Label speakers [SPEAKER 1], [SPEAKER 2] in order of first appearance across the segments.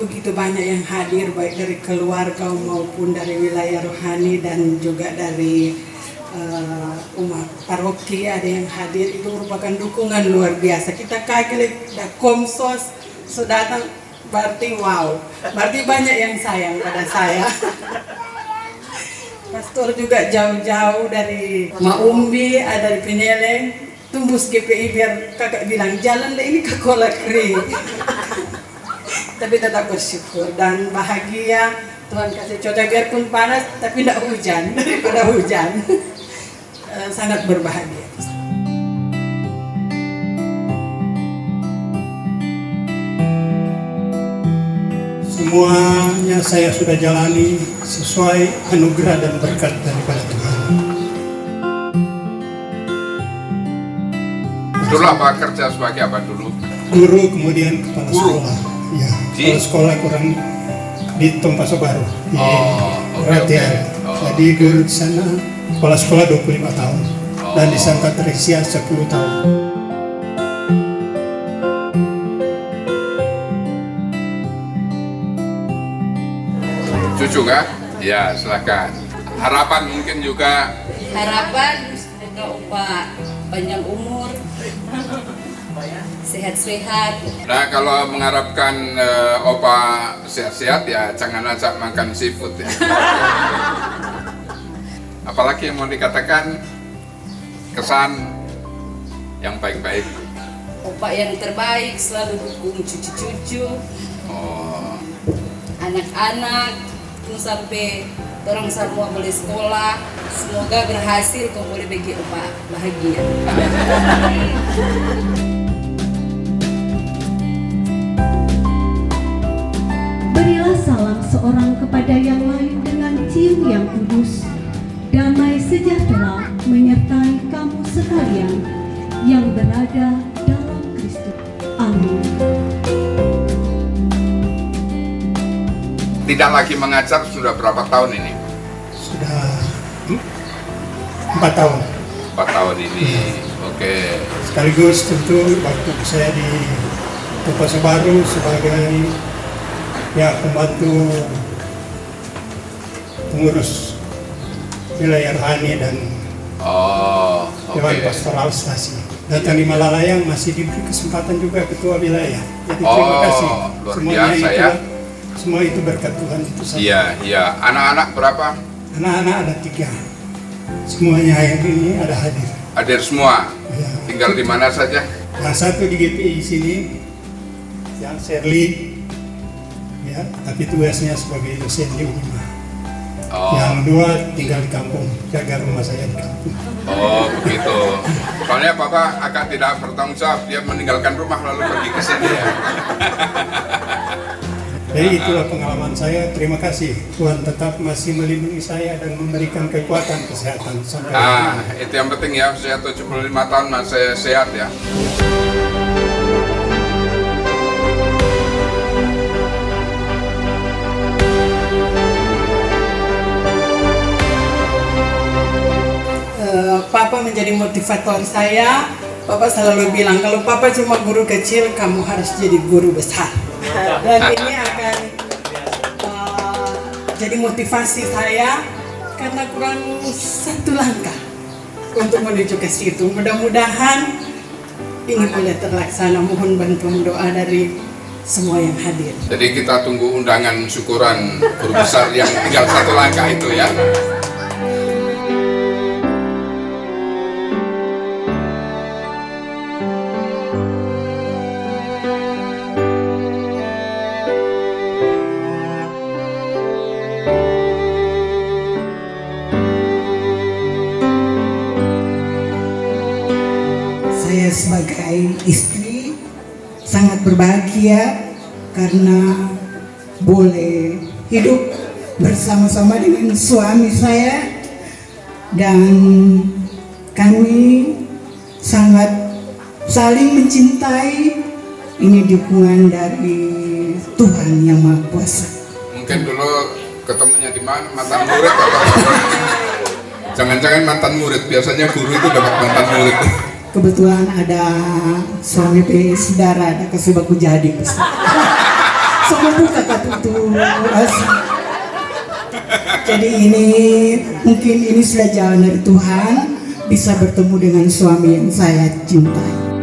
[SPEAKER 1] begitu banyak yang hadir, baik dari keluarga maupun dari wilayah rohani dan juga dari umat paroki ada yang hadir. Itu merupakan dukungan luar biasa. Kita kaget da Komsos sudah datang, berarti wow, berarti banyak yang sayang pada saya. Pastor juga jauh-jauh dari Maumbi, ada dari Pineleng, tembus GPI biar kakak bilang jalan deh ini ke Kolakri. Tapi tetap bersyukur dan bahagia. Tuhan kasih cuaca biarpun panas tapi tidak hujan, daripada hujan. Sangat berbahagia.
[SPEAKER 2] Semuanya saya sudah jalani sesuai anugerah dan berkat daripada Tuhan.
[SPEAKER 3] Dulu apa kerja sebagai apa dulu?
[SPEAKER 2] Guru, kemudian kepala sekolah. Ya,
[SPEAKER 3] Di?
[SPEAKER 2] kepala sekolah kurang di Tompaso Baru. Di Ratian.
[SPEAKER 3] Oh.
[SPEAKER 2] Jadi guru di sana, kepala sekolah 25 tahun. Dan di Santa Teresia 10 tahun.
[SPEAKER 3] Cucu kah? Ya, silakan. Harapan mungkin juga.
[SPEAKER 4] Harapan semoga Opa panjang umur, sehat-sehat.
[SPEAKER 3] Nah, kalau mengharapkan Opa sehat-sehat ya jangan ajak makan seafood ya. Apalagi yang mau dikatakan kesan yang baik-baik.
[SPEAKER 4] Opa yang terbaik selalu dukung cucu-cucu,
[SPEAKER 3] Oh,
[SPEAKER 4] anak-anak, tunggu sampai orang semua boleh sekolah. Semoga berhasil, kau boleh bagi Opa bahagia.
[SPEAKER 5] Berilah salam seorang kepada yang lain dengan cium yang kudus. Damai sejahtera menyertai kamu sekalian yang berada dalam Kristus. Amin.
[SPEAKER 3] tidak lagi mengajar sudah berapa tahun ini?
[SPEAKER 2] Sudah 4 tahun.
[SPEAKER 3] 4 tahun ini. Oke.
[SPEAKER 2] Sekaligus tentu waktu saya di Tompaso Baru sebagai ya pembantu pengurus wilayah rohani dan
[SPEAKER 3] Oh,
[SPEAKER 2] Dewan
[SPEAKER 3] oke.
[SPEAKER 2] Pastoral Stasi. Datang di Malalayang masih diberi kesempatan juga ketua wilayah. Jadi terima kasih.
[SPEAKER 3] Luar
[SPEAKER 2] Semuanya
[SPEAKER 3] biasa
[SPEAKER 2] itu,
[SPEAKER 3] ya.
[SPEAKER 2] semua itu berkat Tuhan itu saja.
[SPEAKER 3] Iya, iya. Anak-anak berapa?
[SPEAKER 2] Anak-anak ada 3. Semuanya yang ini ada hadir.
[SPEAKER 3] Hadir semua.
[SPEAKER 2] Ya.
[SPEAKER 3] Tinggal di mana saja?
[SPEAKER 2] Yang satu di GPI sini, yang Shirley, ya, tapi tugasnya sebagai dosen di Unima.
[SPEAKER 3] Oh,
[SPEAKER 2] Yang 2 tinggal di kampung, jaga rumah saya di kampung.
[SPEAKER 3] oh begitu. Soalnya Bapak agak tidak bertanggung jawab, dia meninggalkan rumah lalu pergi ke sini ya.
[SPEAKER 2] Jadi itulah pengalaman saya. Terima kasih Tuhan tetap masih melindungi saya dan memberikan kekuatan kesehatan sampai hari ini.
[SPEAKER 3] Itu yang penting ya, usia 75 tahun masih sehat ya.
[SPEAKER 1] Papa menjadi motivator saya. Papa selalu bilang kalau Papa cuma guru kecil, kamu harus jadi guru besar. Dan ini akan jadi motivasi saya karena kurang 1 langkah untuk menuju ke situ. Mudah-mudahan ini boleh terlaksana. Mohon bantuan doa dari semua yang hadir.
[SPEAKER 3] Jadi kita tunggu undangan syukuran guru besar yang tinggal 1 langkah itu ya.
[SPEAKER 1] Saya sebagai istri sangat berbahagia karena boleh hidup bersama-sama dengan suami saya dan kami sangat saling mencintai. Ini dukungan dari Tuhan Yang Maha Kuasa.
[SPEAKER 3] Mungkin dulu ketemunya di mana? Mantan murid atau? Jangan-jangan mantan murid, biasanya guru itu dapat mantan murid.
[SPEAKER 1] Kebetulan ada suami saudara, ada kasih baku jadi. Sama buka tutup. Jadi ini mungkin ini sudah jalan dari Tuhan, bisa bertemu dengan suami yang saya cintai.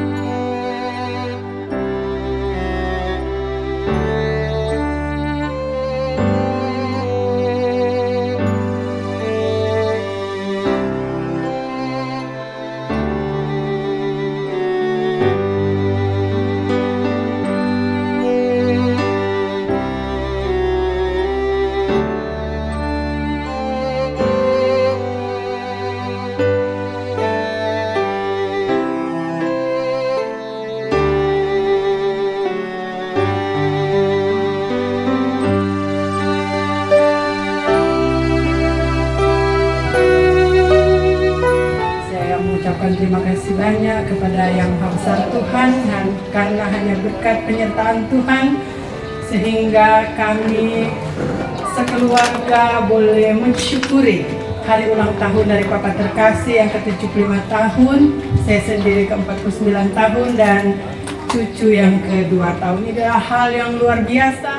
[SPEAKER 6] Terima kasih banyak kepada Yang Maha Besar Tuhan, dan karena hanya berkat penyertaan Tuhan sehingga kami sekeluarga boleh mensyukuri hari ulang tahun dari Papa terkasih yang ke-75 tahun, saya sendiri ke-49 tahun dan cucu yang ke-2 tahun. Ini adalah hal yang luar biasa.